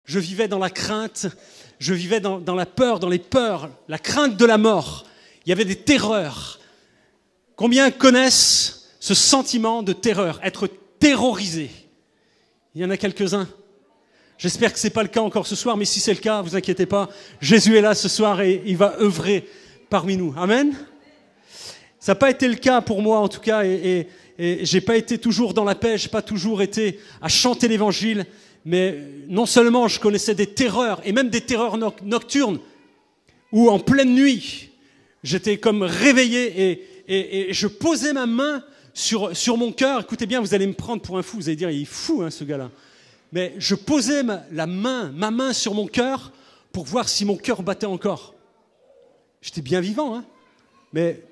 Je vivais dans la crainte, je vivais dans la peur, dans les peurs, la crainte de la mort. Il y avait des terreurs. Combien connaissent ce sentiment de terreur, être terrorisé? Il y en a quelques-uns. J'espère que ce n'est pas le cas encore ce soir, mais si c'est le cas, ne vous inquiétez pas, Jésus est là ce soir et il va œuvrer parmi nous. Amen. Ça n'a pas été le cas pour moi en tout cas, et je n'ai pas été toujours dans la paix, je n'ai pas toujours été à chanter l'évangile, mais non seulement je connaissais des terreurs, et même des terreurs nocturnes, où en pleine nuit, j'étais comme réveillé et je posais ma main sur mon cœur. Écoutez bien, vous allez me prendre pour un fou, vous allez dire, il est fou ce gars-là. Mais je posais ma main sur mon cœur pour voir si mon cœur battait encore. J'étais bien vivant, mais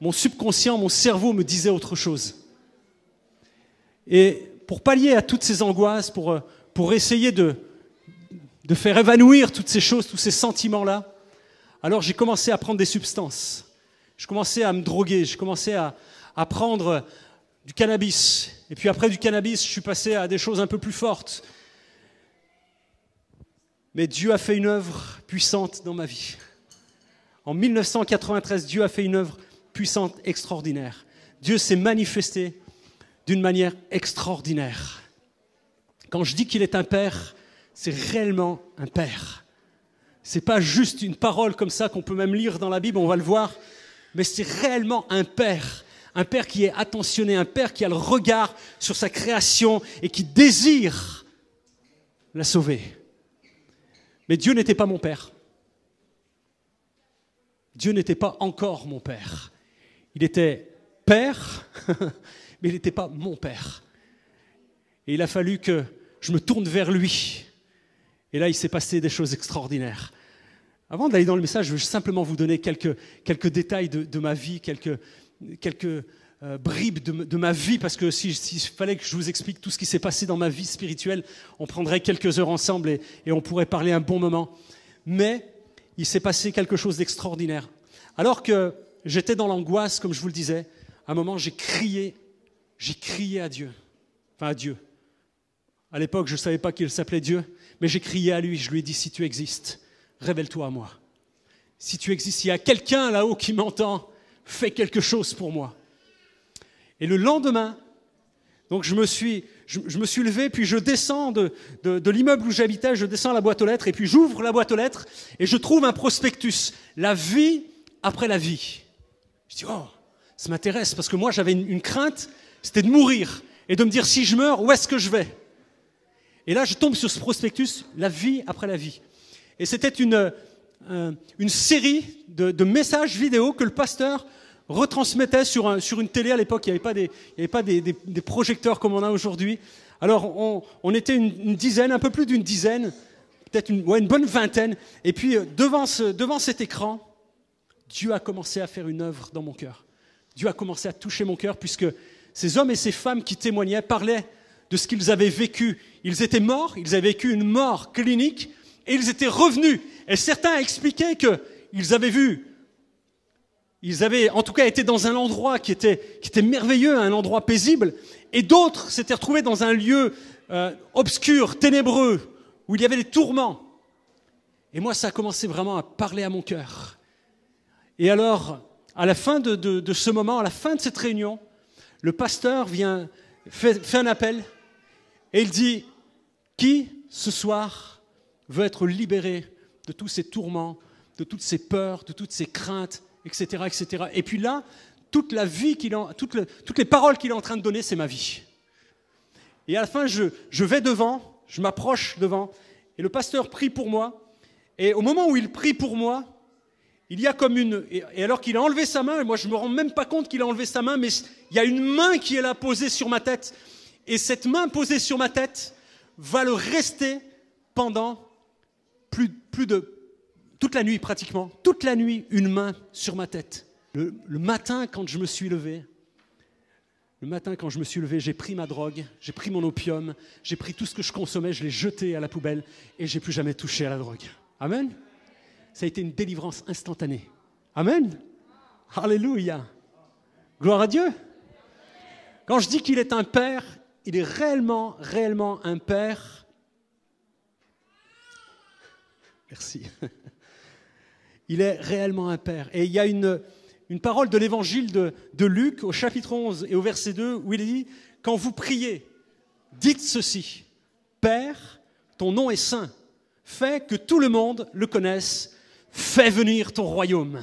mon subconscient, mon cerveau me disait autre chose. Et pour pallier à toutes ces angoisses, pour essayer de faire évanouir toutes ces choses, tous ces sentiments-là, alors j'ai commencé à prendre des substances. Je commençais à me droguer, je commençais à prendre du cannabis. Et puis après du cannabis, je suis passé à des choses un peu plus fortes. Mais Dieu a fait une œuvre puissante dans ma vie. En 1993, Dieu a fait une œuvre puissante, extraordinaire. Dieu s'est manifesté d'une manière extraordinaire. Quand je dis qu'il est un père, c'est réellement un père. Ce n'est pas juste une parole comme ça qu'on peut même lire dans la Bible, on va le voir, mais c'est réellement un père qui est attentionné, un père qui a le regard sur sa création et qui désire la sauver. Mais Dieu n'était pas mon père. Dieu n'était pas encore mon père. Il était père, mais il n'était pas mon père. Et il a fallu que je me tourne vers lui. Et là, il s'est passé des choses extraordinaires. Avant d'aller dans le message, je veux simplement vous donner quelques détails de ma vie, quelques bribes de ma vie, parce que s'il fallait que je vous explique tout ce qui s'est passé dans ma vie spirituelle, on prendrait quelques heures ensemble et on pourrait parler un bon moment. Mais il s'est passé quelque chose d'extraordinaire. Alors que j'étais dans l'angoisse, comme je vous le disais, à un moment, j'ai crié à Dieu. Enfin, à Dieu. À l'époque, je ne savais pas qu'il s'appelait Dieu, mais j'ai crié à lui, je lui ai dit, si tu existes, révèle-toi à moi. Si tu existes, s'il y a quelqu'un là-haut qui m'entend, fais quelque chose pour moi. Et le lendemain, donc je me suis levé, puis je descends de l'immeuble où j'habitais, je descends à la boîte aux lettres, et puis j'ouvre la boîte aux lettres, et je trouve un prospectus, la vie après la vie. Je dis, oh, ça m'intéresse, parce que moi j'avais une crainte, c'était de mourir, et de me dire, si je meurs, où est-ce que je vais? Et là, je tombe sur ce prospectus, la vie après la vie. Et c'était une série de messages vidéo que le pasteur retransmettait sur une télé. À l'époque, il n'y avait pas des projecteurs comme on a aujourd'hui. Alors, on était une dizaine, un peu plus d'une dizaine, peut-être une bonne vingtaine. Et puis, devant cet écran, Dieu a commencé à faire une œuvre dans mon cœur. Dieu a commencé à toucher mon cœur, puisque ces hommes et ces femmes qui témoignaient parlaient de ce qu'ils avaient vécu. Ils étaient morts, ils avaient vécu une mort clinique, et ils étaient revenus. Et certains expliquaient qu'ils avaient vu, ils avaient en tout cas été dans un endroit qui était merveilleux, un endroit paisible, et d'autres s'étaient retrouvés dans un lieu obscur, ténébreux, où il y avait des tourments. Et moi, ça a commencé vraiment à parler à mon cœur. Et alors, à la fin de ce moment, à la fin de cette réunion, le pasteur fait un appel, et il dit, qui ce soir veut être libéré de tous ces tourments, de toutes ces peurs, de toutes ces craintes, etc., etc. Et puis là, toute la vie toutes les paroles qu'il est en train de donner, c'est ma vie. Et à la fin, je vais devant, je m'approche devant, et le pasteur prie pour moi. Et au moment où il prie pour moi, il y a comme et alors qu'il a enlevé sa main, et moi je ne me rends même pas compte qu'il a enlevé sa main, mais il y a une main qui est là posée sur ma tête. Et cette main posée sur ma tête va le rester pendant plus de toute la nuit pratiquement. Toute la nuit, une main sur ma tête. Le matin, quand je me suis levé, j'ai pris ma drogue, j'ai pris mon opium, j'ai pris tout ce que je consommais, je l'ai jeté à la poubelle et j'ai plus jamais touché à la drogue. Amen. Ça a été une délivrance instantanée. Amen. Alléluia. Gloire à Dieu. Quand je dis qu'il est un père, il est réellement un père Merci. Il est réellement un Père. Et il y a une parole de l'évangile de Luc au chapitre 11 et au verset 2 où il dit « Quand vous priez, dites ceci, Père, ton nom est saint, fais que tout le monde le connaisse, fais venir ton royaume. »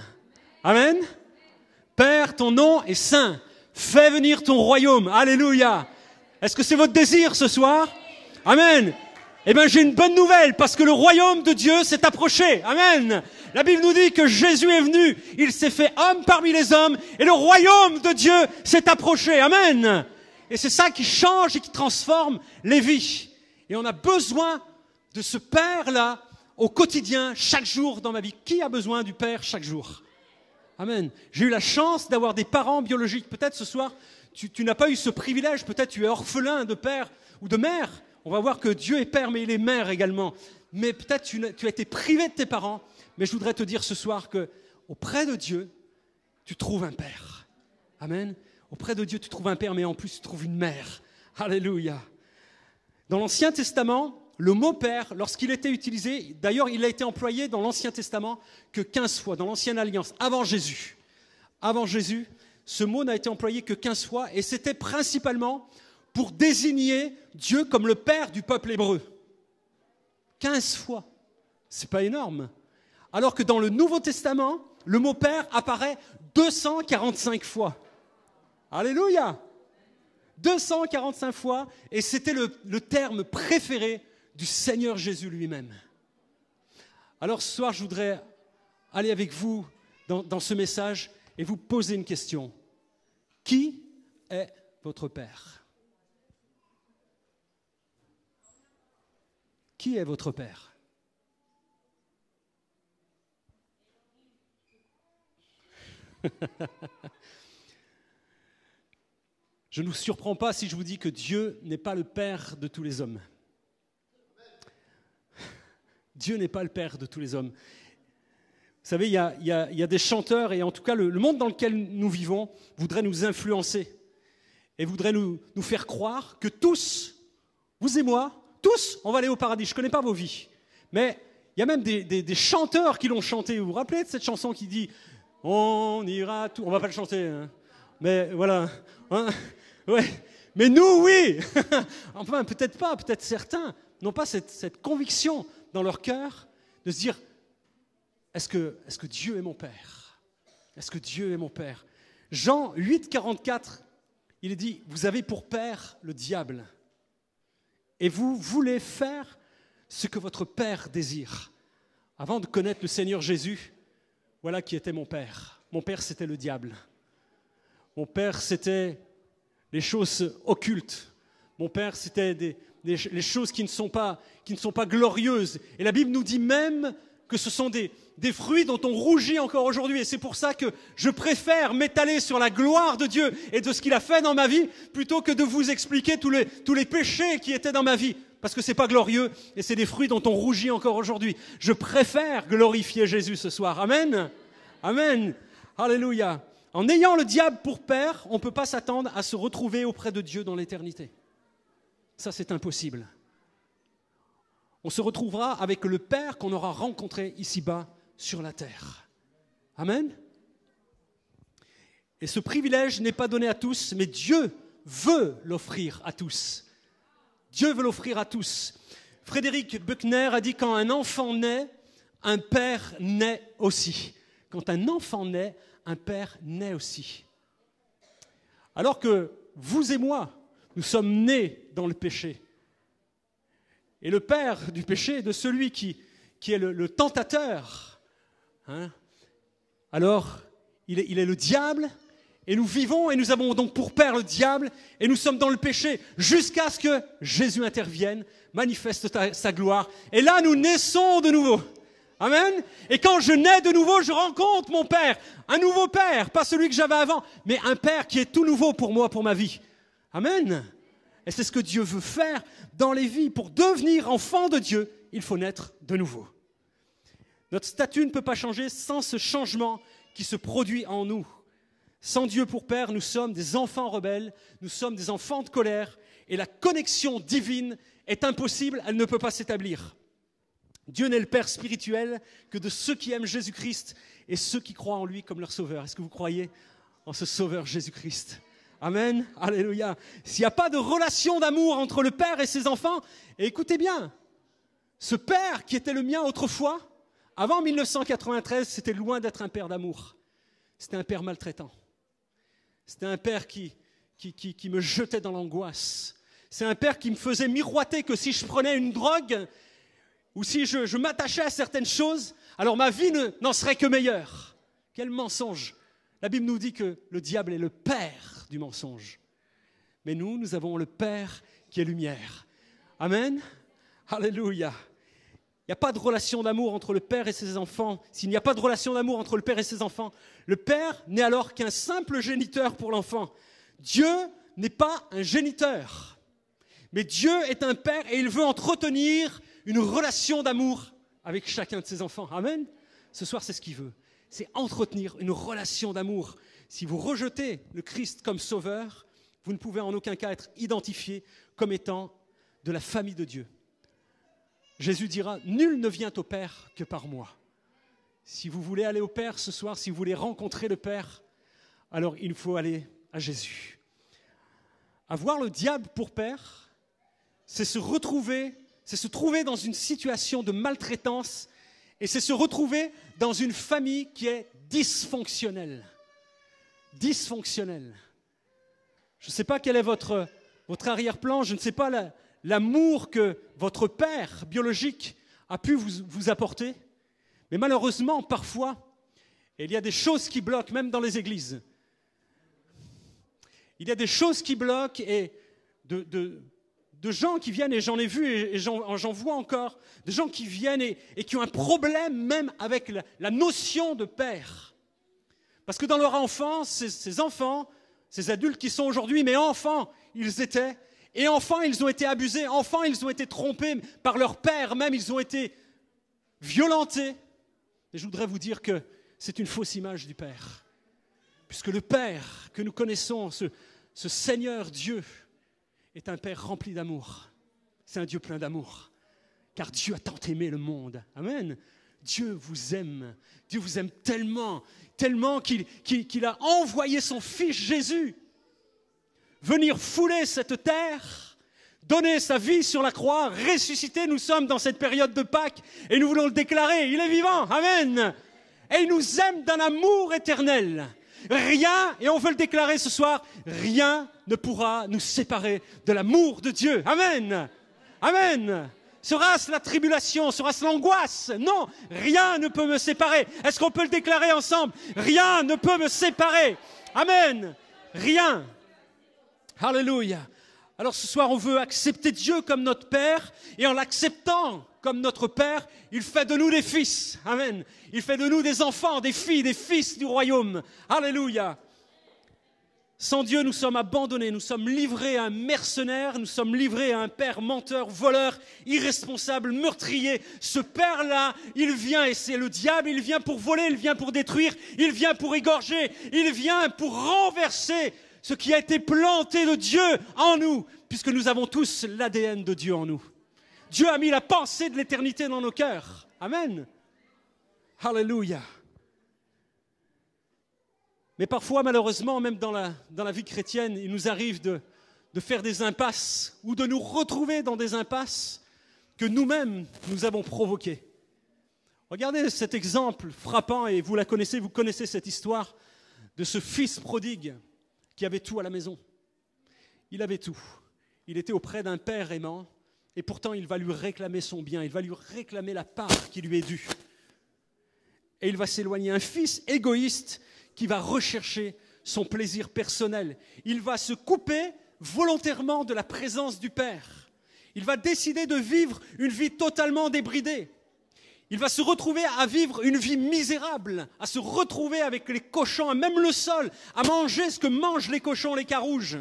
Amen. Père, ton nom est saint, fais venir ton royaume. Alléluia. Est-ce que c'est votre désir ce soir? Amen. Eh bien, j'ai une bonne nouvelle, parce que le royaume de Dieu s'est approché. Amen. La Bible nous dit que Jésus est venu, il s'est fait homme parmi les hommes, et le royaume de Dieu s'est approché. Amen. Et c'est ça qui change et qui transforme les vies. Et on a besoin de ce Père-là au quotidien, chaque jour dans ma vie. Qui a besoin du Père chaque jour? Amen. J'ai eu la chance d'avoir des parents biologiques. Peut-être ce soir, tu n'as pas eu ce privilège. Peut-être tu es orphelin de père ou de mère. On va voir que Dieu est Père, mais il est Mère également. Mais peut-être tu as été privé de tes parents. Mais je voudrais te dire ce soir que auprès de Dieu, tu trouves un Père. Amen. Auprès de Dieu, tu trouves un Père, mais en plus, tu trouves une Mère. Alléluia. Dans l'Ancien Testament, le mot Père, lorsqu'il était utilisé, d'ailleurs, il a été employé dans l'Ancien Testament que 15 fois, dans l'Ancienne Alliance, avant Jésus. Avant Jésus, ce mot n'a été employé que 15 fois, et c'était principalement pour désigner Dieu comme le Père du peuple hébreu. 15 fois. C'est pas énorme. Alors que dans le Nouveau Testament, le mot Père apparaît 245 fois. Alléluia! 245 fois, et c'était le terme préféré du Seigneur Jésus lui-même. Alors ce soir, je voudrais aller avec vous dans ce message et vous poser une question. Qui est votre Père? Qui est votre Père? Je ne vous surprends pas si je vous dis que Dieu n'est pas le Père de tous les hommes. Dieu n'est pas le Père de tous les hommes. Vous savez, il y a des chanteurs, et en tout cas le monde dans lequel nous vivons voudrait nous influencer et voudrait nous faire croire que tous, vous et moi, tous, on va aller au paradis. Je ne connais pas vos vies, mais il y a même des chanteurs qui l'ont chanté. Vous vous rappelez de cette chanson qui dit « On ira tout ». On ne va pas le chanter, hein. Mais voilà. Hein, ouais. Mais nous, oui. Enfin, peut-être pas, peut-être certains n'ont pas cette conviction dans leur cœur de se dire « Est-ce que Dieu est mon Père? Est-ce que Dieu est mon Père ?» Jean 8, 44, il est dit « Vous avez pour père le diable. Et vous voulez faire ce que votre Père désire. » Avant de connaître le Seigneur Jésus, voilà qui était mon Père. Mon Père, c'était le diable. Mon Père, c'était les choses occultes. Mon Père, c'était les choses qui ne sont pas glorieuses. Et la Bible nous dit même que ce sont des fruits dont on rougit encore aujourd'hui. Et c'est pour ça que je préfère m'étaler sur la gloire de Dieu et de ce qu'il a fait dans ma vie, plutôt que de vous expliquer tous les péchés qui étaient dans ma vie. Parce que ce n'est pas glorieux et c'est des fruits dont on rougit encore aujourd'hui. Je préfère glorifier Jésus ce soir. Amen. Amen. Alléluia. En ayant le diable pour père, on ne peut pas s'attendre à se retrouver auprès de Dieu dans l'éternité. Ça, c'est impossible. On se retrouvera avec le Père qu'on aura rencontré ici-bas sur la terre. Amen. Et ce privilège n'est pas donné à tous, mais Dieu veut l'offrir à tous. Dieu veut l'offrir à tous. Frédéric Buechner a dit « Quand un enfant naît, un père naît aussi. » Quand un enfant naît, un père naît aussi. Alors que vous et moi, nous sommes nés dans le péché. Et le père du péché est de celui qui est le tentateur. Hein? Alors, il est le diable, et nous vivons, et nous avons donc pour père le diable, et nous sommes dans le péché, jusqu'à ce que Jésus intervienne, manifeste sa gloire. Et là, nous naissons de nouveau. Amen. Et quand je nais de nouveau, je rencontre mon Père, un nouveau Père, pas celui que j'avais avant, mais un Père qui est tout nouveau pour moi, pour ma vie. Amen. Et c'est ce que Dieu veut faire dans les vies. Pour devenir enfant de Dieu, il faut naître de nouveau. Notre statut ne peut pas changer sans ce changement qui se produit en nous. Sans Dieu pour Père, nous sommes des enfants rebelles, nous sommes des enfants de colère, et la connexion divine est impossible, elle ne peut pas s'établir. Dieu n'est le Père spirituel que de ceux qui aiment Jésus-Christ et ceux qui croient en lui comme leur sauveur. Est-ce que vous croyez en ce sauveur Jésus-Christ? Amen, alléluia. S'il n'y a pas de relation d'amour entre le Père et ses enfants, et écoutez bien, ce Père qui était le mien autrefois, avant 1993, c'était loin d'être un Père d'amour. C'était un Père maltraitant. C'était un Père qui me jetait dans l'angoisse. C'est un Père qui me faisait miroiter que si je prenais une drogue ou si je m'attachais à certaines choses, alors ma vie n'en serait que meilleure. Quel mensonge! La Bible nous dit que le diable est le père du mensonge. Mais nous avons le Père qui est lumière. Amen. Alléluia. Il n'y a pas de relation d'amour entre le Père et ses enfants. S'il n'y a pas de relation d'amour entre le Père et ses enfants, le Père n'est alors qu'un simple géniteur pour l'enfant. Dieu n'est pas un géniteur. Mais Dieu est un Père et il veut entretenir une relation d'amour avec chacun de ses enfants. Amen. Ce soir, c'est ce qu'il veut. C'est entretenir une relation d'amour. Si vous rejetez le Christ comme sauveur, vous ne pouvez en aucun cas être identifié comme étant de la famille de Dieu. Jésus dira, nul ne vient au Père que par moi. Si vous voulez aller au Père ce soir, si vous voulez rencontrer le Père, alors il faut aller à Jésus. Avoir le diable pour père, c'est se trouver dans une situation de maltraitance et c'est se retrouver dans une famille qui est dysfonctionnelle. Dysfonctionnelle. Je ne sais pas quel est votre arrière-plan, je ne sais pas l'amour que votre père biologique a pu vous apporter, mais malheureusement, parfois, il y a des choses qui bloquent, même dans les églises. Il y a des choses qui bloquent et de gens qui viennent, et j'en ai vu et j'en vois encore, de gens qui viennent et qui ont un problème même avec la notion de père. Parce que dans leur enfance, ces enfants, ces adultes qui sont aujourd'hui, mais enfants, ils étaient, et enfants, ils ont été abusés, enfants, ils ont été trompés par leur père, même ils ont été violentés. Et je voudrais vous dire que c'est une fausse image du Père. Puisque le Père que nous connaissons, ce Seigneur Dieu, est un Père rempli d'amour. C'est un Dieu plein d'amour. Car Dieu a tant aimé le monde. Amen. Dieu vous aime. Dieu vous aime tellement, tellement qu'il a envoyé son Fils Jésus venir fouler cette terre, donner sa vie sur la croix, ressusciter. Nous sommes dans cette période de Pâques et nous voulons le déclarer. Il est vivant. Amen. Et il nous aime d'un amour éternel. Rien, et on veut le déclarer ce soir, rien ne pourra nous séparer de l'amour de Dieu. Amen. Amen. Sera-ce la tribulation? Sera-ce l'angoisse? Non, rien ne peut me séparer. Est-ce qu'on peut le déclarer ensemble? Rien ne peut me séparer. Amen. Rien. Alléluia. Alors ce soir, on veut accepter Dieu comme notre Père, et en l'acceptant comme notre Père, il fait de nous des fils. Amen. Il fait de nous des enfants, des filles, des fils du royaume. Alléluia. Sans Dieu, nous sommes abandonnés, nous sommes livrés à un mercenaire, nous sommes livrés à un père menteur, voleur, irresponsable, meurtrier. Ce père-là, il vient, et c'est le diable, il vient pour voler, il vient pour détruire, il vient pour égorger, il vient pour renverser ce qui a été planté de Dieu en nous, puisque nous avons tous l'ADN de Dieu en nous. Dieu a mis la pensée de l'éternité dans nos cœurs. Amen. Alléluia. Mais parfois, malheureusement, même dans la vie chrétienne, il nous arrive de faire des impasses ou de nous retrouver dans des impasses que nous-mêmes, nous avons provoquées. Regardez cet exemple frappant, et vous la connaissez, vous connaissez cette histoire de ce fils prodigue qui avait tout à la maison. Il avait tout. Il était auprès d'un père aimant, et pourtant il va lui réclamer son bien, il va lui réclamer la part qui lui est due. Et il va s'éloigner. Un fils égoïste qui va rechercher son plaisir personnel. Il va se couper volontairement de la présence du Père. Il va décider de vivre une vie totalement débridée. Il va se retrouver à vivre une vie misérable, à se retrouver avec les cochons, et même le sol, à manger ce que mangent les cochons, les carouges.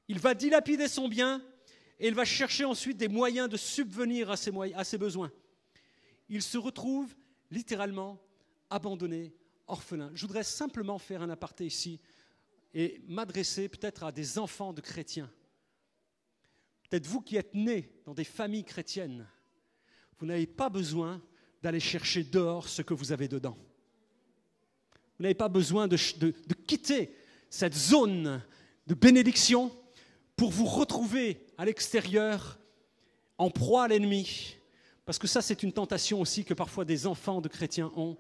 Il va dilapider son bien et il va chercher ensuite des moyens de subvenir à ses besoins. Il se retrouve littéralement abandonné, orphelin. Je voudrais simplement faire un aparté ici et m'adresser peut-être à des enfants de chrétiens. Peut-être vous qui êtes nés dans des familles chrétiennes. vous n'avez pas besoin d'aller chercher dehors ce que vous avez dedans. Vous n'avez pas besoin de quitter cette zone de bénédiction pour vous retrouver à l'extérieur en proie à l'ennemi. Parce que ça, c'est une tentation aussi que parfois des enfants de chrétiens ont.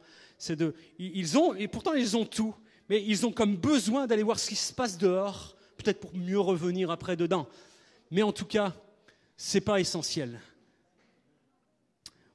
Et pourtant ils ont tout, mais ils ont comme besoin d'aller voir ce qui se passe dehors, peut-être pour mieux revenir après dedans. Mais en tout cas, ce n'est pas essentiel.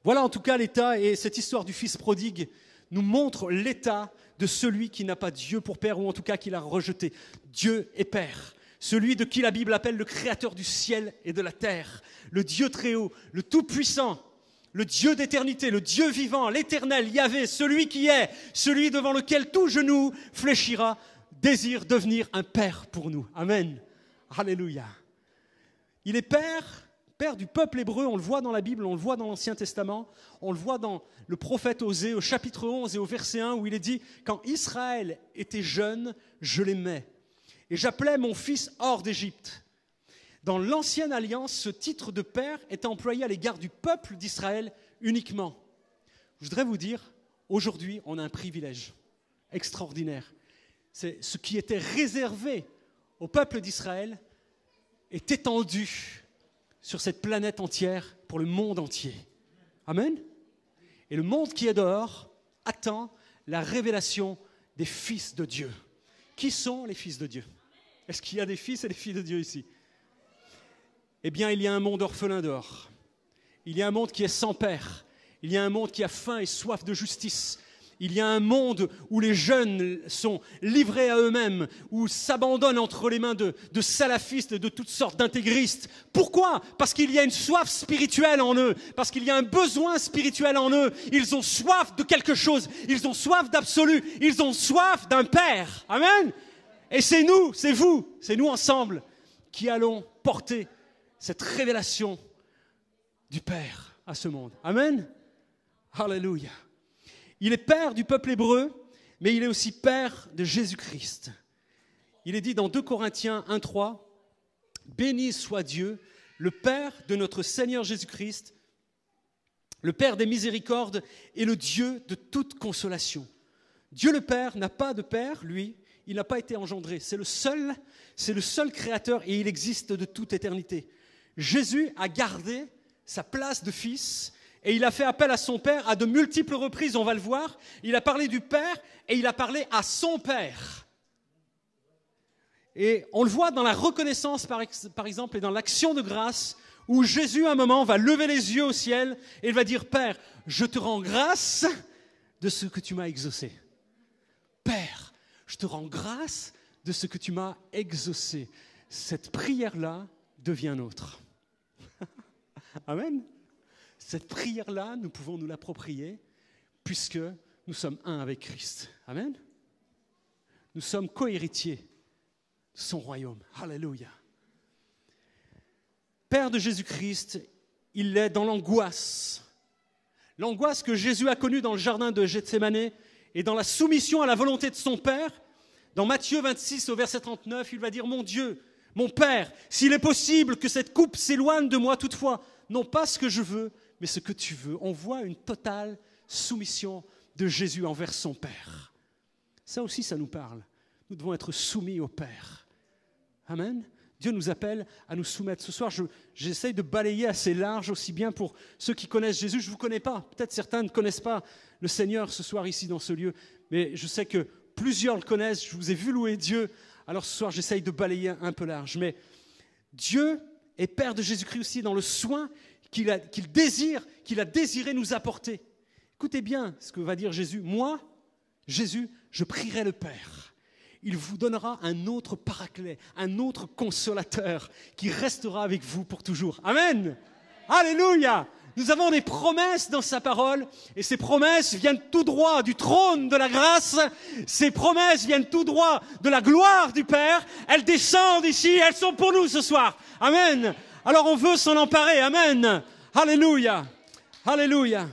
Voilà en tout cas l'état, et cette histoire du fils prodigue nous montre l'état de celui qui n'a pas Dieu pour père, ou en tout cas qui l'a rejeté. Dieu est père. Celui de qui la Bible appelle le créateur du ciel et de la terre, le Dieu très haut, le tout-puissant, le Dieu d'éternité, le Dieu vivant, l'éternel, Yahvé, celui qui est, celui devant lequel tout genou fléchira, désire devenir un père pour nous. Amen. Alléluia. Il est père du peuple hébreu, on le voit dans la Bible, on le voit dans l'Ancien Testament, on le voit dans le prophète Osée au chapitre 11 et au verset 1 où il est dit « Quand Israël était jeune, je l'aimais et j'appelais mon fils hors d'Égypte ». Dans l'Ancienne Alliance, ce titre de père est employé à l'égard du peuple d'Israël uniquement. Je voudrais vous dire, aujourd'hui, on a un privilège extraordinaire. C'est ce qui était réservé au peuple d'Israël est étendu sur cette planète entière pour le monde entier. Amen. Et le monde qui est dehors attend la révélation des fils de Dieu. Qui sont les fils de Dieu? Est-ce qu'il y a des fils et des filles de Dieu ici? Eh bien, il y a un monde orphelin dehors. Il y a un monde qui est sans père. Il y a un monde qui a faim et soif de justice. Il y a un monde où les jeunes sont livrés à eux-mêmes, où s'abandonnent entre les mains de salafistes, de toutes sortes d'intégristes. Pourquoi? Parce qu'il y a une soif spirituelle en eux, parce qu'il y a un besoin spirituel en eux. Ils ont soif de quelque chose, ils ont soif d'absolu, ils ont soif d'un Père. Amen. Et c'est nous, c'est vous, c'est nous ensemble qui allons porter cette révélation du Père à ce monde. Amen. Alléluia. Il est père du peuple hébreu, mais il est aussi père de Jésus-Christ. Il est dit dans 2 Corinthiens 1,3, « Béni soit Dieu, le Père de notre Seigneur Jésus-Christ, le Père des miséricordes et le Dieu de toute consolation. » Dieu le Père n'a pas de père, lui, il n'a pas été engendré. C'est le seul créateur et il existe de toute éternité. Jésus a gardé sa place de fils et il a fait appel à son Père à de multiples reprises, on va le voir. Il a parlé du Père et il a parlé à son Père. Et on le voit dans la reconnaissance, par exemple, et dans l'action de grâce, où Jésus, à un moment, va lever les yeux au ciel et il va dire « Père, je te rends grâce de ce que tu m'as exaucé. Père, je te rends grâce de ce que tu m'as exaucé. » Cette prière-là devient nôtre. Amen. Cette prière-là, nous pouvons nous l'approprier puisque nous sommes un avec Christ. Amen. Nous sommes co-héritiers de son royaume. Alléluia. Père de Jésus-Christ, il est dans l'angoisse. L'angoisse que Jésus a connue dans le jardin de Gethsémanée et dans la soumission à la volonté de son Père. Dans Matthieu 26, au verset 39, il va dire « Mon Dieu, mon Père, s'il est possible que cette coupe s'éloigne de moi toutefois, non pas ce que je veux, mais ce que tu veux. » On voit une totale soumission de Jésus envers son Père. Ça aussi, ça nous parle. Nous devons être soumis au Père. Amen. Dieu nous appelle à nous soumettre. Ce soir, j'essaye de balayer assez large, aussi bien pour ceux qui connaissent Jésus. Je ne vous connais pas. Peut-être certains ne connaissent pas le Seigneur ce soir ici dans ce lieu. Mais je sais que plusieurs le connaissent. Je vous ai vu louer Dieu. Alors ce soir, j'essaye de balayer un peu large. Mais Dieu est Père de Jésus-Christ aussi dans le soin qu'il a désiré nous apporter. Écoutez bien ce que va dire Jésus. Moi, Jésus, je prierai le Père. Il vous donnera un autre paraclet, un autre consolateur qui restera avec vous pour toujours. Amen. Alléluia. Nous avons des promesses dans sa parole et ces promesses viennent tout droit du trône de la grâce. Ces promesses viennent tout droit de la gloire du Père. Elles descendent ici, elles sont pour nous ce soir. Amen. Alors on veut s'en emparer. Amen. Alléluia. Alléluia.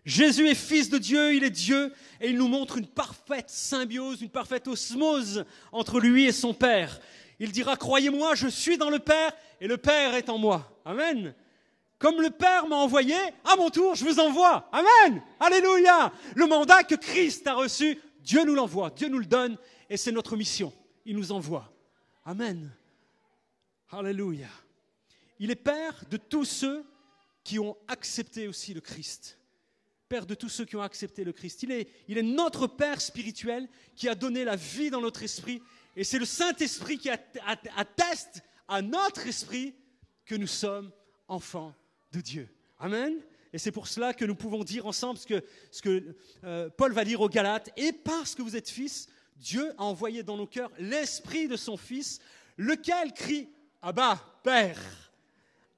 Jésus est fils de Dieu, il est Dieu et il nous montre une parfaite symbiose, une parfaite osmose entre lui et son Père. Il dira, croyez-moi, je suis dans le Père et le Père est en moi. Amen. Comme le Père m'a envoyé, à mon tour, je vous envoie. Amen. Alléluia. Le mandat que Christ a reçu, Dieu nous l'envoie, Dieu nous le donne, et c'est notre mission. Il nous envoie. Amen. Alléluia. Il est Père de tous ceux qui ont accepté aussi le Christ. Père de tous ceux qui ont accepté le Christ. Il est notre Père spirituel qui a donné la vie dans notre esprit. Et c'est le Saint-Esprit qui atteste à notre esprit que nous sommes enfants de Dieu. Amen. Et c'est pour cela que nous pouvons dire ensemble ce que Paul va dire aux Galates. Et parce que vous êtes fils, Dieu a envoyé dans nos cœurs l'esprit de son Fils, lequel crie « Abba, Père !»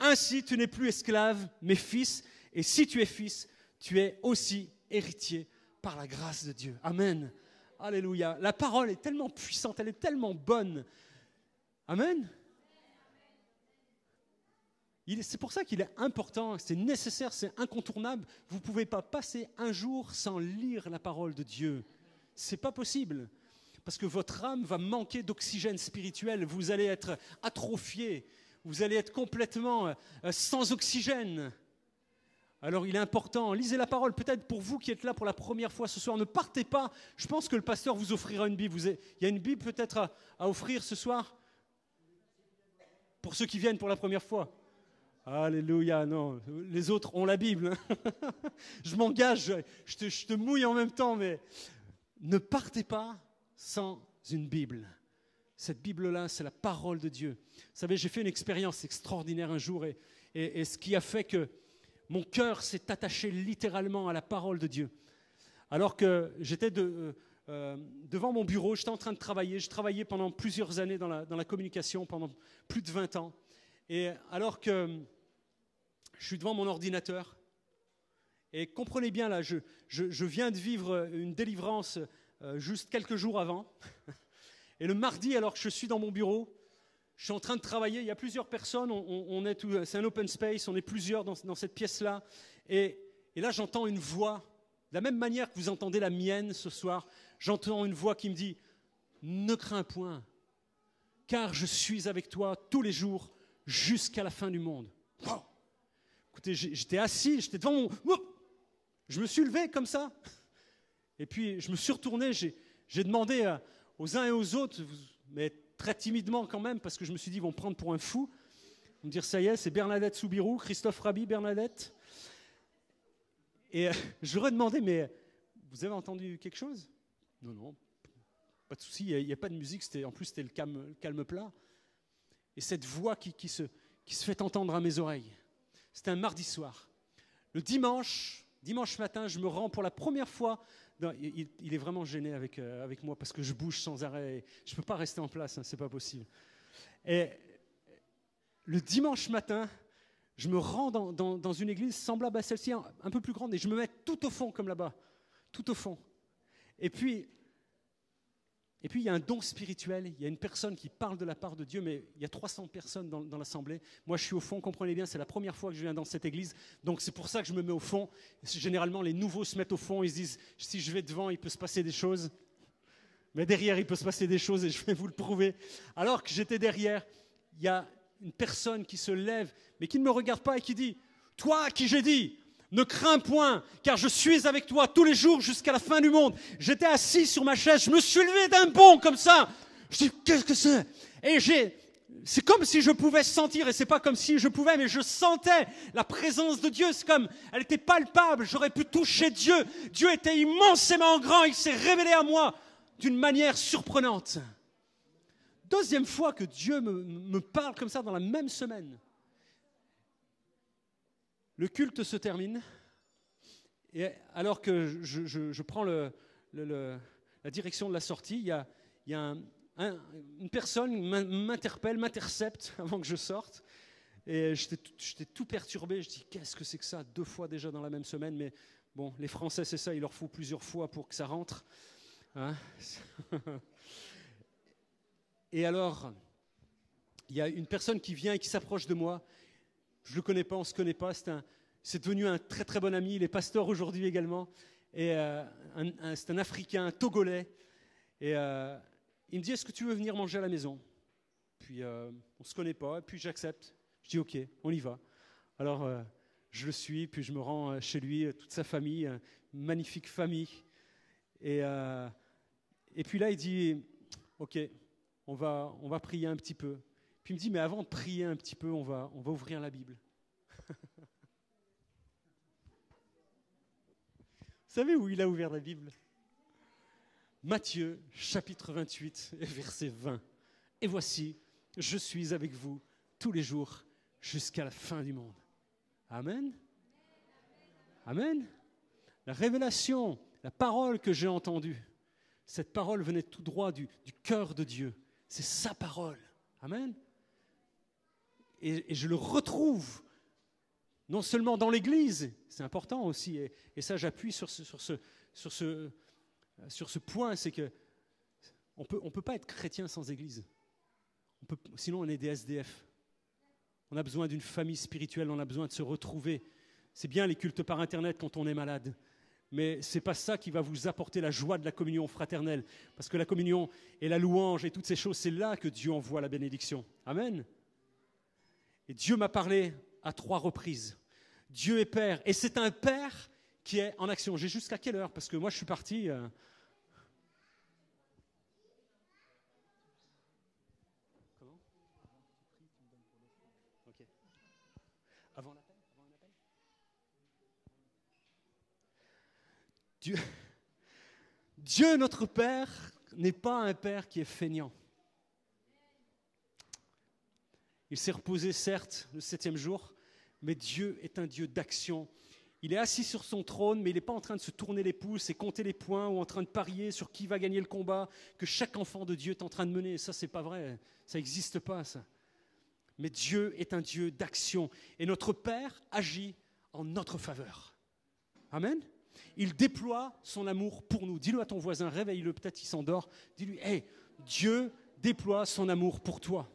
Ainsi, tu n'es plus esclave, mais fils. Et si tu es fils, tu es aussi héritier par la grâce de Dieu. Amen. Alléluia. La parole est tellement puissante, elle est tellement bonne. Amen. C'est pour ça qu'il est important, c'est nécessaire, c'est incontournable. Vous ne pouvez pas passer un jour sans lire la parole de Dieu. Ce n'est pas possible. Parce que votre âme va manquer d'oxygène spirituel. Vous allez être atrophié. Vous allez être complètement sans oxygène. Alors il est important, lisez la parole. Peut-être pour vous qui êtes là pour la première fois ce soir, ne partez pas. Je pense que le pasteur vous offrira une Bible. Il y a une Bible peut-être à offrir ce soir pour ceux qui viennent pour la première fois. Alléluia, non, les autres ont la Bible. Je m'engage, je te mouille en même temps, mais ne partez pas sans une Bible. Cette Bible-là, c'est la parole de Dieu. Vous savez, j'ai fait une expérience extraordinaire un jour et ce qui a fait que mon cœur s'est attaché littéralement à la parole de Dieu. Alors que j'étais devant mon bureau, j'étais en train de travailler. Je travaillais pendant plusieurs années dans la communication, pendant plus de 20 ans. Et alors que je suis devant mon ordinateur, et comprenez bien, là, je viens de vivre une délivrance juste quelques jours avant. Et le mardi, alors que je suis dans mon bureau, je suis en train de travailler, il y a plusieurs personnes, c'est un open space, on est plusieurs dans cette pièce-là. Et là, j'entends une voix, de la même manière que vous entendez la mienne ce soir, j'entends une voix qui me dit « Ne crains point, car je suis avec toi tous les jours jusqu'à la fin du monde. Wow » Écoutez, j'étais assis, j'étais devant mon... Je me suis levé comme ça. Et puis, je me suis retourné, j'ai demandé aux uns et aux autres, mais très timidement quand même, parce que je me suis dit, ils vont me prendre pour un fou. Ils vont me dire, ça y est, c'est Bernadette Soubirou, Christophe Rabi, Bernadette. Et je leur ai demandé, mais vous avez entendu quelque chose? Non, pas de souci, il n'y a pas de musique, en plus c'était le calme plat. Et cette voix qui se fait entendre à mes oreilles, c'était un mardi soir. Le dimanche matin, je me rends pour la première fois. Il est vraiment gêné avec moi parce que je bouge sans arrêt. Je ne peux pas rester en place, ce n'est pas possible. Et le dimanche matin, je me rends dans une église semblable à celle-ci, un peu plus grande, et je me mets tout au fond comme là-bas, tout au fond. Et puis il y a un don spirituel, il y a une personne qui parle de la part de Dieu, mais il y a 300 personnes dans l'assemblée. Moi, je suis au fond, comprenez bien, c'est la première fois que je viens dans cette église, donc c'est pour ça que je me mets au fond. Généralement, les nouveaux se mettent au fond, ils se disent, si je vais devant, il peut se passer des choses, mais derrière, il peut se passer des choses et je vais vous le prouver. Alors que j'étais derrière, il y a une personne qui se lève, mais qui ne me regarde pas et qui dit, toi à qui j'ai dit, ne crains point, car je suis avec toi tous les jours jusqu'à la fin du monde. J'étais assis sur ma chaise, je me suis levé d'un bond comme ça. Je dis, qu'est-ce que c'est? Et c'est comme si je pouvais sentir, et c'est pas comme si je pouvais, mais je sentais la présence de Dieu. C'est comme, elle était palpable, j'aurais pu toucher Dieu. Dieu était immensément grand, il s'est révélé à moi d'une manière surprenante. Deuxième fois que Dieu me parle comme ça dans la même semaine. Le culte se termine, et alors que je prends la direction de la sortie, il y a une personne m'interpelle, m'intercepte avant que je sorte, et j'étais tout perturbé. Je dis, qu'est-ce que c'est que ça? 2 fois déjà dans la même semaine, mais bon, les Français, c'est ça, il leur faut plusieurs fois pour que ça rentre. Hein? Et alors, il y a une personne qui vient et qui s'approche de moi. Je ne le connais pas, on ne se connaît pas. C'est devenu un très très bon ami. Il est pasteur aujourd'hui également. Et c'est un Africain, un Togolais. Et il me dit, est-ce que tu veux venir manger à la maison? Puis on ne se connaît pas. Et puis j'accepte. Je dis, ok, on y va. Alors, je le suis, puis je me rends chez lui, toute sa famille, magnifique famille. Et puis là, il dit, OK, on va prier un petit peu. Puis il me dit, mais avant de prier un petit peu, on va ouvrir la Bible. Vous savez où il a ouvert la Bible? Matthieu, chapitre 28, verset 20. Et voici, je suis avec vous tous les jours jusqu'à la fin du monde. Amen. Amen. La révélation, la parole que j'ai entendue, cette parole venait tout droit du cœur de Dieu. C'est sa parole. Amen. Et je le retrouve non seulement dans l'Église, c'est important aussi, et ça j'appuie sur ce point, c'est que on peut pas être chrétien sans Église. Sinon on est des SDF. On a besoin d'une famille spirituelle, on a besoin de se retrouver. C'est bien les cultes par Internet quand on est malade, mais ce n'est pas ça qui va vous apporter la joie de la communion fraternelle, parce que la communion et la louange et toutes ces choses, c'est là que Dieu envoie la bénédiction. Amen. Et Dieu m'a parlé à 3 reprises. Dieu est Père, et c'est un Père qui est en action. J'ai jusqu'à quelle heure? Parce que moi, je suis parti... Comment? Ok. Avant l'appel? Dieu, notre Père, n'est pas un Père qui est feignant. Il s'est reposé, certes, le 7e jour, mais Dieu est un Dieu d'action. Il est assis sur son trône, mais il n'est pas en train de se tourner les pouces et compter les points ou en train de parier sur qui va gagner le combat que chaque enfant de Dieu est en train de mener. Ça, c'est pas vrai. Ça n'existe pas, ça. Mais Dieu est un Dieu d'action. Et notre Père agit en notre faveur. Amen. Il déploie son amour pour nous. Dis-le à ton voisin, réveille-le, peut-être il s'endort. Dis-lui, hey, Dieu déploie son amour pour toi.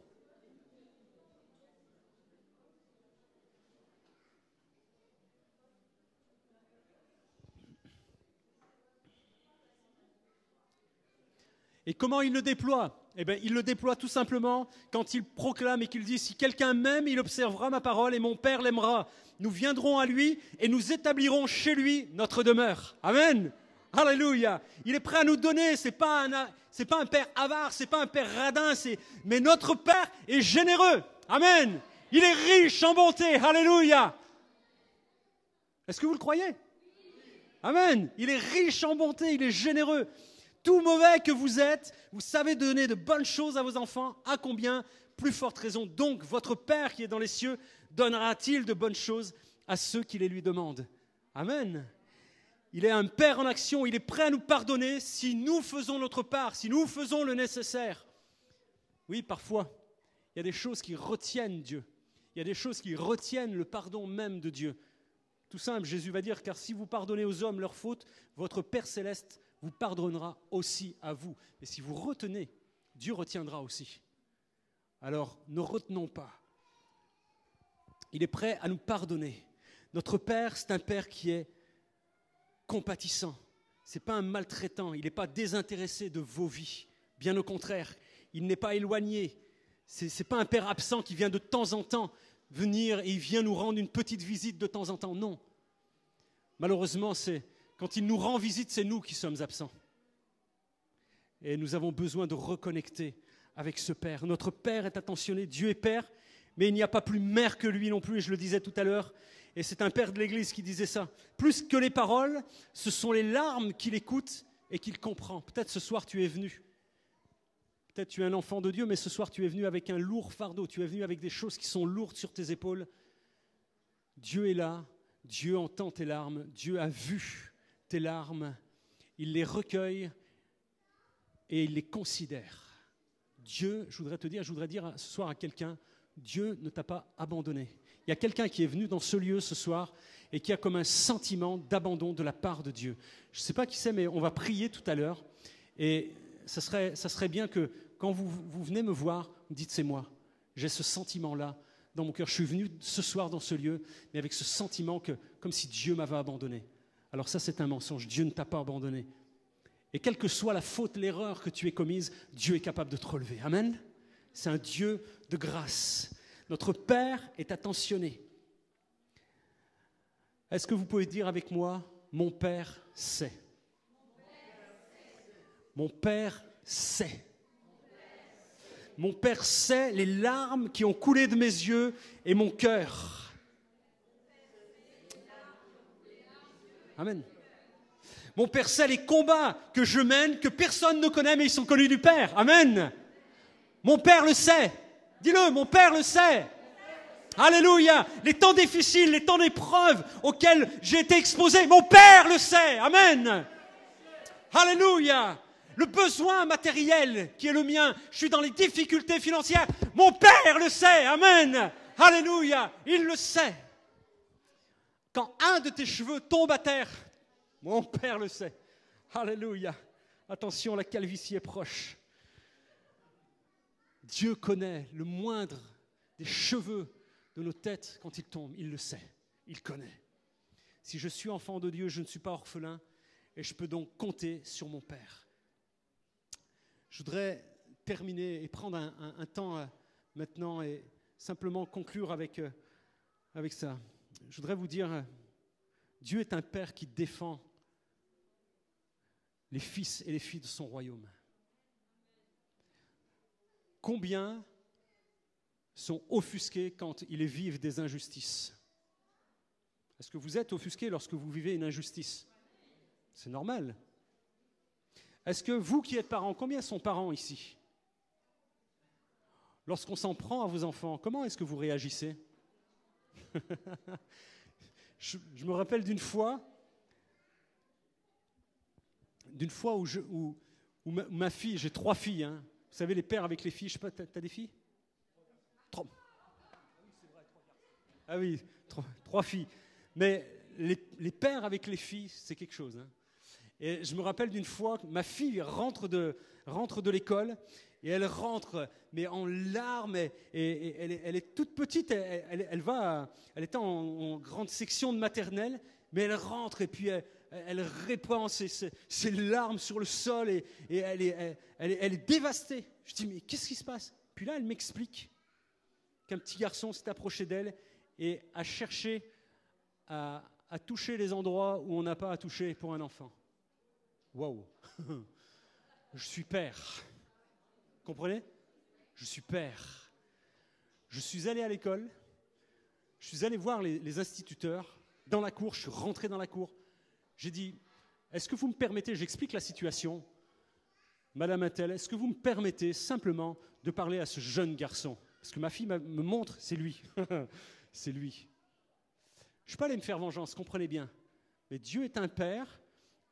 Et comment il le déploie? Eh bien, il le déploie tout simplement quand il proclame et qu'il dit « Si quelqu'un m'aime, il observera ma parole et mon Père l'aimera. Nous viendrons à lui et nous établirons chez lui notre demeure. » Amen. Alléluia. Il est prêt à nous donner. C'est pas un Père avare, c'est pas un Père radin. Mais notre Père est généreux. Amen. Il est riche en bonté. Alléluia. Est-ce que vous le croyez? Amen. Il est riche en bonté. Il est généreux. Tout mauvais que vous êtes, vous savez donner de bonnes choses à vos enfants, à combien plus forte raison donc votre Père qui est dans les cieux donnera-t-il de bonnes choses à ceux qui les lui demandent. Amen. Il est un Père en action, il est prêt à nous pardonner si nous faisons notre part, si nous faisons le nécessaire. Oui, parfois, il y a des choses qui retiennent Dieu. Il y a des choses qui retiennent le pardon même de Dieu. Tout simple, Jésus va dire, car si vous pardonnez aux hommes leurs fautes, votre Père céleste vous pardonnera aussi à vous. Et si vous retenez, Dieu retiendra aussi. Alors, ne retenons pas. Il est prêt à nous pardonner. Notre Père, c'est un Père qui est compatissant. Ce n'est pas un maltraitant. Il n'est pas désintéressé de vos vies. Bien au contraire, il n'est pas éloigné. Ce n'est pas un Père absent qui vient de temps en temps venir et il vient nous rendre une petite visite de temps en temps. Non. Malheureusement, quand il nous rend visite, c'est nous qui sommes absents. Et nous avons besoin de reconnecter avec ce Père. Notre Père est attentionné, Dieu est Père, mais il n'y a pas plus mère que lui non plus, et je le disais tout à l'heure, et c'est un Père de l'Église qui disait ça. Plus que les paroles, ce sont les larmes qu'il écoute et qu'il comprend. Peut-être ce soir tu es venu. Peut-être tu es un enfant de Dieu, mais ce soir tu es venu avec un lourd fardeau, tu es venu avec des choses qui sont lourdes sur tes épaules. Dieu est là, Dieu entend tes larmes, Dieu a vu tes larmes, il les recueille et il les considère. Dieu, je voudrais dire ce soir à quelqu'un, Dieu ne t'a pas abandonné. Il y a quelqu'un qui est venu dans ce lieu ce soir et qui a comme un sentiment d'abandon de la part de Dieu. Je ne sais pas qui c'est, mais on va prier tout à l'heure. Et ça serait bien que quand vous venez me voir, vous dites c'est moi. J'ai ce sentiment-là dans mon cœur. Je suis venu ce soir dans ce lieu, mais avec ce sentiment comme si Dieu m'avait abandonné. Alors ça, c'est un mensonge. Dieu ne t'a pas abandonné. Et quelle que soit la faute, l'erreur que tu aies commise, Dieu est capable de te relever. Amen. C'est un Dieu de grâce. Notre Père est attentionné. Est-ce que vous pouvez dire avec moi, mon Père sait? Mon Père sait. Mon Père sait les larmes qui ont coulé de mes yeux et mon cœur. Amen. Mon Père sait les combats que je mène, que personne ne connaît, mais ils sont connus du Père. Amen. Mon Père le sait. Dis-le, mon Père le sait. Alléluia. Les temps difficiles, les temps d'épreuve auxquels j'ai été exposé, mon Père le sait. Amen. Alléluia. Le besoin matériel qui est le mien, je suis dans les difficultés financières, mon Père le sait. Amen. Alléluia. Il le sait. Quand un de tes cheveux tombe à terre, mon Père le sait. Alléluia. Attention, la calvitie est proche. Dieu connaît le moindre des cheveux de nos têtes quand ils tombent. Il le sait. Il connaît. Si je suis enfant de Dieu, je ne suis pas orphelin et je peux donc compter sur mon Père. Je voudrais terminer et prendre un temps maintenant et simplement conclure avec ça. Je voudrais vous dire, Dieu est un Père qui défend les fils et les filles de son royaume. Combien sont offusqués quand ils vivent des injustices? Est-ce que vous êtes offusqués lorsque vous vivez une injustice? C'est normal. Est-ce que vous qui êtes parents, combien sont parents ici? Lorsqu'on s'en prend à vos enfants, comment est-ce que vous réagissez? je me rappelle d'une fois où ma fille, j'ai 3 filles, hein. Vous savez, les pères avec les filles, je sais pas, t'as des filles? 3. Ah oui, 3 filles. Mais les pères avec les filles, c'est quelque chose, hein. Et je me rappelle d'une fois que ma fille rentre de l'école et elle rentre, mais en larmes, et elle est toute petite, elle était en grande section de maternelle, mais elle rentre et puis elle répand ses larmes sur le sol et elle est dévastée. Je dis, mais qu'est-ce qui se passe? Puis là, elle m'explique qu'un petit garçon s'est approché d'elle et a cherché à toucher les endroits où on n'a pas à toucher pour un enfant. Waouh! Je suis père. Comprenez? Je suis père. Je suis allé à l'école, je suis allé voir les instituteurs dans la cour, je suis rentré dans la cour. J'ai dit, est-ce que vous me permettez, j'explique la situation, Madame Attel, est-ce que vous me permettez simplement de parler à ce jeune garçon? Parce que ma fille me montre, c'est lui. C'est lui. Je ne suis pas allé me faire vengeance, comprenez bien. Mais Dieu est un père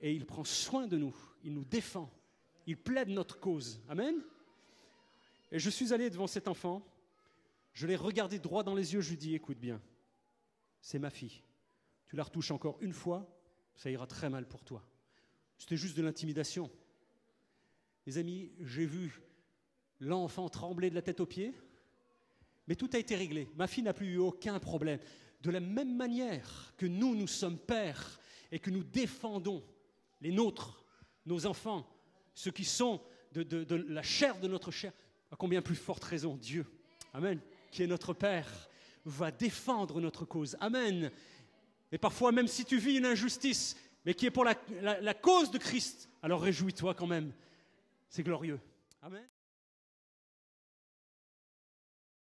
et il prend soin de nous, il nous défend, il plaide notre cause. Amen. Et je suis allé devant cet enfant, je l'ai regardé droit dans les yeux, je lui ai dit, écoute bien, c'est ma fille. Tu la retouches encore une fois, ça ira très mal pour toi. C'était juste de l'intimidation. Les amis, j'ai vu l'enfant trembler de la tête aux pieds, mais tout a été réglé. Ma fille n'a plus eu aucun problème. De la même manière que nous sommes pères et que nous défendons les nôtres, nos enfants, ceux qui sont de la chair de notre chair, à combien plus forte raison Dieu, Amen, qui est notre Père, va défendre notre cause. Amen. Et parfois, même si tu vis une injustice, mais qui est pour la cause de Christ, alors réjouis-toi quand même. C'est glorieux. Amen.